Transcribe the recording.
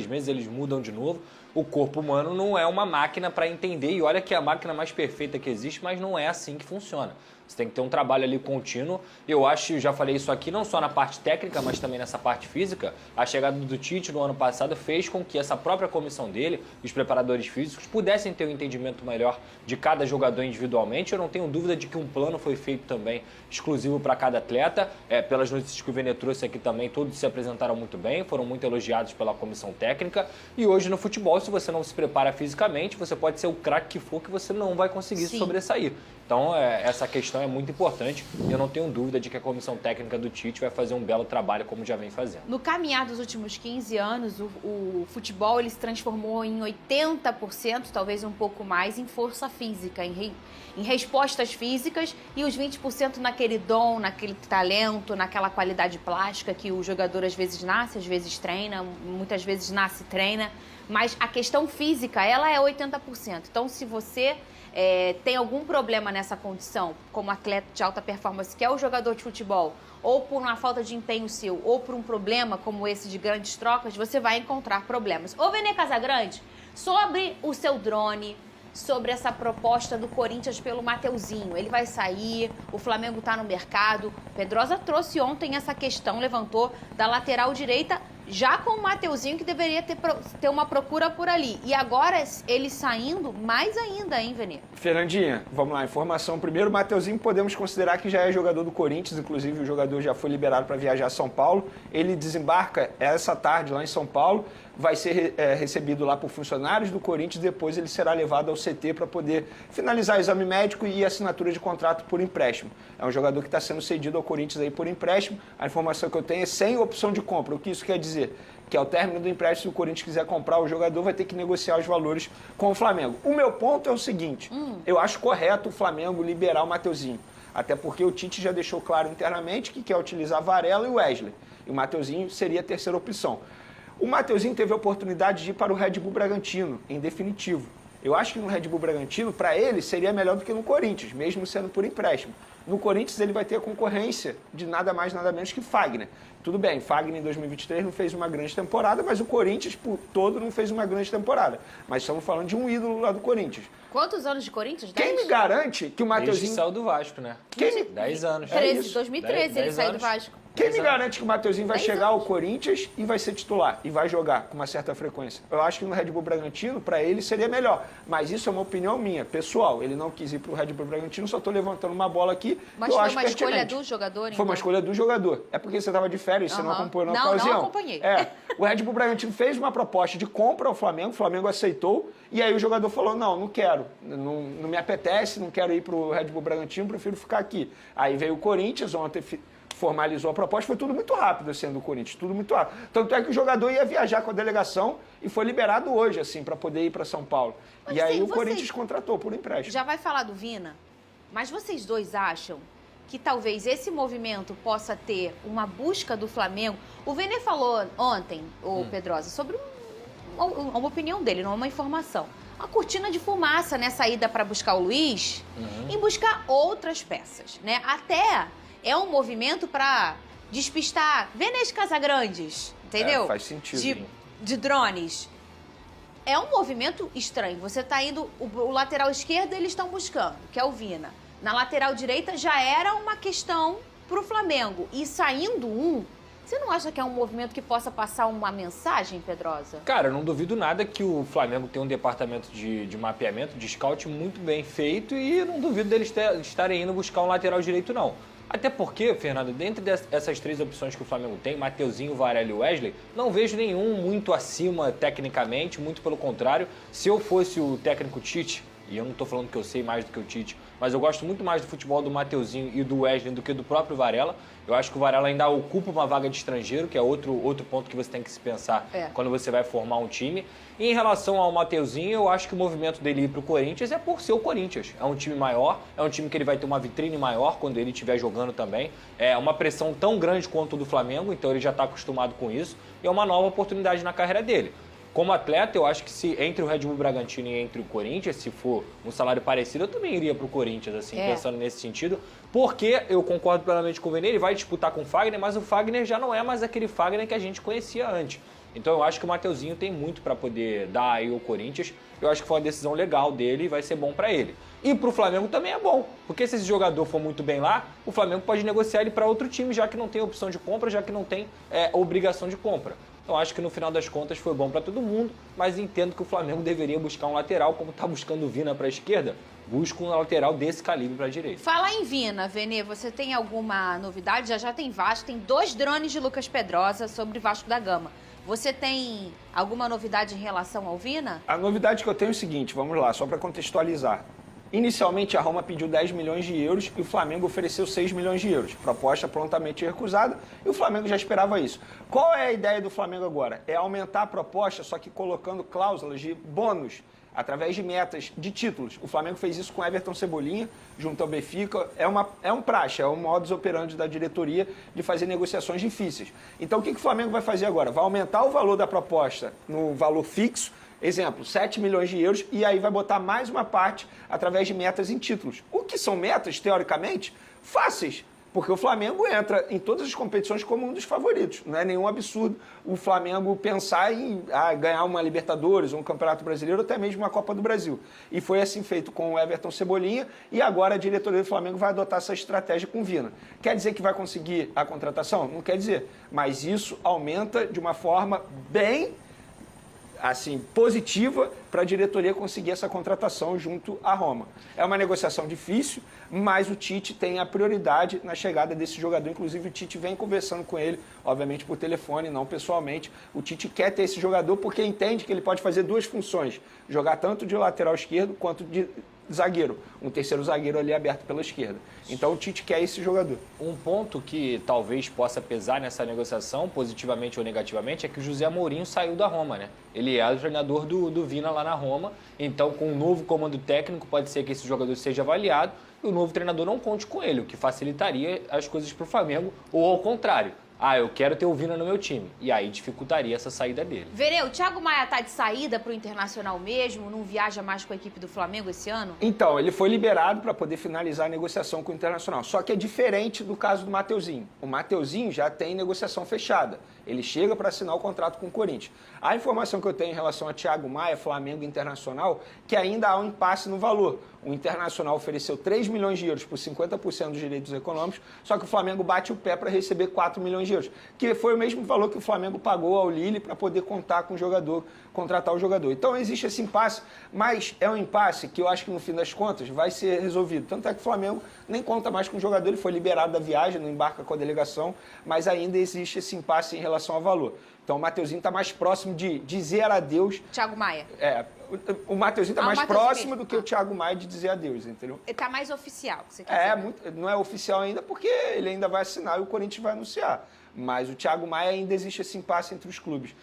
meses eles mudam de novo. O corpo humano não é uma máquina para entender, e olha que é a máquina mais perfeita que existe, mas não é assim que funciona. Você tem que ter um trabalho ali contínuo. Eu acho, já falei isso aqui, não só na parte técnica, mas também nessa parte física. A chegada do Tite no ano passado fez com que essa própria comissão dele, os preparadores físicos, pudessem ter um entendimento melhor de cada jogador individualmente. Eu não tenho dúvida de que um plano foi feito também exclusivo para cada atleta. Pelas notícias que o Vene trouxe aqui também, todos se apresentaram muito bem, foram muito elogiados pela comissão técnica. E hoje no futebol, se você não se prepara fisicamente, você pode ser o craque que for, que você não vai conseguir sobressair. Então, essa questão é muito importante e eu não tenho dúvida de que a comissão técnica do Tite vai fazer um belo trabalho, como já vem fazendo. No caminhar dos últimos 15 anos, o futebol ele se transformou em 80%, talvez um pouco mais, em força física, em respostas físicas, e os 20% naquele dom, naquele talento, naquela qualidade plástica que o jogador às vezes nasce, às vezes treina, muitas vezes nasce e treina, mas a questão física, ela é 80%. Então, se você tem algum problema nessa condição, como atleta de alta performance, que é o jogador de futebol, ou por uma falta de empenho seu, ou por um problema como esse de grandes trocas, você vai encontrar problemas. Ô, Vene Casagrande, sobre o seu drone, sobre essa proposta do Corinthians pelo Mateuzinho. Ele vai sair, o Flamengo está no mercado. Pedrosa trouxe ontem essa questão, levantou, da lateral direita, já com o Mateuzinho, que deveria ter uma procura por ali. E agora, ele saindo, mais ainda, hein, Vene? Fernandinha, vamos lá, informação. Primeiro, o Mateuzinho podemos considerar que já é jogador do Corinthians, inclusive o jogador já foi liberado para viajar a São Paulo. Ele desembarca essa tarde lá em São Paulo, vai ser recebido lá por funcionários do Corinthians, depois ele será levado ao CT para poder finalizar o exame médico e assinatura de contrato por empréstimo. É um jogador que está sendo cedido ao Corinthians aí por empréstimo. A informação que eu tenho é sem opção de compra. O que isso quer dizer? Que ao término do empréstimo, se o Corinthians quiser comprar o jogador, vai ter que negociar os valores com o Flamengo. O meu ponto é o seguinte, eu acho correto o Flamengo liberar o Mateuzinho, até porque o Tite já deixou claro internamente que quer utilizar Varela e Wesley, e o Mateuzinho seria a terceira opção. O Mateuzinho teve a oportunidade de ir para o Red Bull Bragantino, em definitivo. Eu acho que no Red Bull Bragantino, para ele, seria melhor do que no Corinthians, mesmo sendo por empréstimo. No Corinthians, ele vai ter a concorrência de nada mais, nada menos que Fagner. Tudo bem, Fagner em 2023 não fez uma grande temporada, mas o Corinthians, por todo, não fez uma grande temporada. Mas estamos falando de um ídolo lá do Corinthians. Quantos anos de Corinthians? 10? Quem me garante que o Mateuzinho... Desde que saiu do Vasco, né? 10 anos. 2013 ele saiu do Vasco. Quem me garante que o Mateuzinho vai chegar ao Corinthians e vai ser titular e vai jogar com uma certa frequência? Eu acho que no Red Bull Bragantino, para ele, seria melhor. Mas isso é uma opinião minha, pessoal. Ele não quis ir para o Red Bull Bragantino, só estou levantando uma bola aqui. Mas foi uma escolha do jogador, então? Foi uma escolha do jogador. É porque você estava de férias, você não acompanhou na ocasião. Não acompanhei. O Red Bull Bragantino fez uma proposta de compra ao Flamengo, o Flamengo aceitou, e aí o jogador falou, não quero, não me apetece, não quero ir para o Red Bull Bragantino, prefiro ficar aqui. Aí veio o Corinthians, ontem formalizou a proposta, foi tudo muito rápido, assim, do Corinthians, tudo muito rápido. Tanto é que o jogador ia viajar com a delegação e foi liberado hoje, assim, para poder ir para São Paulo. Mas, e aí o Corinthians contratou por empréstimo. Já vai falar do Vina, mas vocês dois acham que talvez esse movimento possa ter uma busca do Flamengo? O Vene falou ontem, o Pedrosa, sobre uma opinião dele, não é uma informação. Uma cortina de fumaça nessa ida para buscar o Luiz e buscar outras peças, né? Até é um movimento para despistar Vene Casagrandes, entendeu? Faz sentido. De drones. É um movimento estranho. Você está indo... O lateral esquerdo eles estão buscando, que é o Vina. Na lateral direita já era uma questão para o Flamengo. E saindo você não acha que é um movimento que possa passar uma mensagem, Pedrosa? Cara, eu não duvido nada que o Flamengo tenha um departamento de mapeamento, de scout muito bem feito, e eu não duvido deles estarem indo buscar um lateral direito, não. Até porque, Fernando, dentro dessas três opções que o Flamengo tem, Mateuzinho, Varela e Wesley, não vejo nenhum muito acima tecnicamente, muito pelo contrário. Se eu fosse o técnico Tite, e eu não estou falando que eu sei mais do que o Tite, mas eu gosto muito mais do futebol do Mateuzinho e do Wesley do que do próprio Varela. Eu acho que o Varela ainda ocupa uma vaga de estrangeiro, que é outro ponto que você tem que se pensar quando você vai formar um time. E em relação ao Mateuzinho, eu acho que o movimento dele ir para o Corinthians é por ser o Corinthians. É um time maior, é um time que ele vai ter uma vitrine maior quando ele estiver jogando também. É uma pressão tão grande quanto o do Flamengo, então ele já está acostumado com isso. E é uma nova oportunidade na carreira dele. Como atleta, eu acho que se entre o Red Bull Bragantino e entre o Corinthians, se for um salário parecido, eu também iria para o Corinthians, assim, pensando nesse sentido. Porque eu concordo plenamente com o Vene, ele vai disputar com o Fagner, mas o Fagner já não é mais aquele Fagner que a gente conhecia antes. Então eu acho que o Mateuzinho tem muito para poder dar aí ao Corinthians. Eu acho que foi uma decisão legal dele e vai ser bom para ele. E para o Flamengo também é bom, porque se esse jogador for muito bem lá, o Flamengo pode negociar ele para outro time, já que não tem opção de compra, já que não tem obrigação de compra. Então acho que no final das contas foi bom para todo mundo, mas entendo que o Flamengo deveria buscar um lateral, como está buscando o Vina para a esquerda, busca um lateral desse calibre para a direita. Fala em Vina, Vene, você tem alguma novidade? Já tem Vasco, tem 2 drones de Lucas Pedrosa sobre Vasco da Gama. Você tem alguma novidade em relação ao Vina? A novidade que eu tenho é o seguinte, vamos lá, só para contextualizar. Inicialmente, a Roma pediu 10 milhões de euros e o Flamengo ofereceu 6 milhões de euros. Proposta prontamente recusada e o Flamengo já esperava isso. Qual é a ideia do Flamengo agora? É aumentar a proposta, só que colocando cláusulas de bônus, através de metas, de títulos. O Flamengo fez isso com Everton Cebolinha, junto ao Benfica. É um praxe, é um modus operandi da diretoria de fazer negociações difíceis. Então, o que o Flamengo vai fazer agora? Vai aumentar o valor da proposta no valor fixo, exemplo, 7 milhões de euros, e aí vai botar mais uma parte através de metas em títulos. O que são metas, teoricamente, fáceis, porque o Flamengo entra em todas as competições como um dos favoritos. Não é nenhum absurdo o Flamengo pensar em ganhar uma Libertadores, um Campeonato Brasileiro, ou até mesmo uma Copa do Brasil. E foi assim feito com o Everton Cebolinha, e agora a diretoria do Flamengo vai adotar essa estratégia com o Vina. Quer dizer que vai conseguir a contratação? Não quer dizer, mas isso aumenta de uma forma bem assim, positiva para a diretoria conseguir essa contratação junto à Roma. É uma negociação difícil, mas o Tite tem a prioridade na chegada desse jogador. Inclusive, o Tite vem conversando com ele, obviamente por telefone, não pessoalmente. O Tite quer ter esse jogador porque entende que ele pode fazer 2 funções, jogar tanto de lateral esquerdo quanto de zagueiro, um terceiro zagueiro ali aberto pela esquerda. Então o Tite quer esse jogador. Um ponto que talvez possa pesar nessa negociação, positivamente ou negativamente, é que o José Mourinho saiu da Roma, né? Ele é o treinador do Vina lá na Roma, então com um novo comando técnico pode ser que esse jogador seja avaliado e o novo treinador não conte com ele, o que facilitaria as coisas para o Flamengo, ou ao contrário. Eu quero ter o Vina no meu time. E aí dificultaria essa saída dele. Verê, o Thiago Maia tá de saída pro Internacional mesmo? Não viaja mais com a equipe do Flamengo esse ano? Então, ele foi liberado para poder finalizar a negociação com o Internacional. Só que é diferente do caso do Mateuzinho. O Mateuzinho já tem negociação fechada. Ele chega para assinar o contrato com o Corinthians. A informação que eu tenho em relação a Thiago Maia, Flamengo e Internacional, que ainda há um impasse no valor. O Internacional ofereceu 3 milhões de euros por 50% dos direitos econômicos, só que o Flamengo bate o pé para receber 4 milhões de euros, que foi o mesmo valor que o Flamengo pagou ao Lille para poder contar com o jogador, contratar o jogador. Então existe esse impasse, mas é um impasse que eu acho que no fim das contas vai ser resolvido. Tanto é que o Flamengo nem conta mais com o jogador, ele foi liberado da viagem, não embarca com a delegação, mas ainda existe esse impasse em relação ao valor. Então o Mateuzinho está mais próximo de dizer adeus. Thiago Maia. O Mateuzinho está mais próximo do que o Thiago Maia de dizer adeus, entendeu? Ele está mais oficial, que você quer dizer. Não é oficial ainda porque ele ainda vai assinar e o Corinthians vai anunciar. Mas o Thiago Maia ainda existe esse impasse entre os clubes.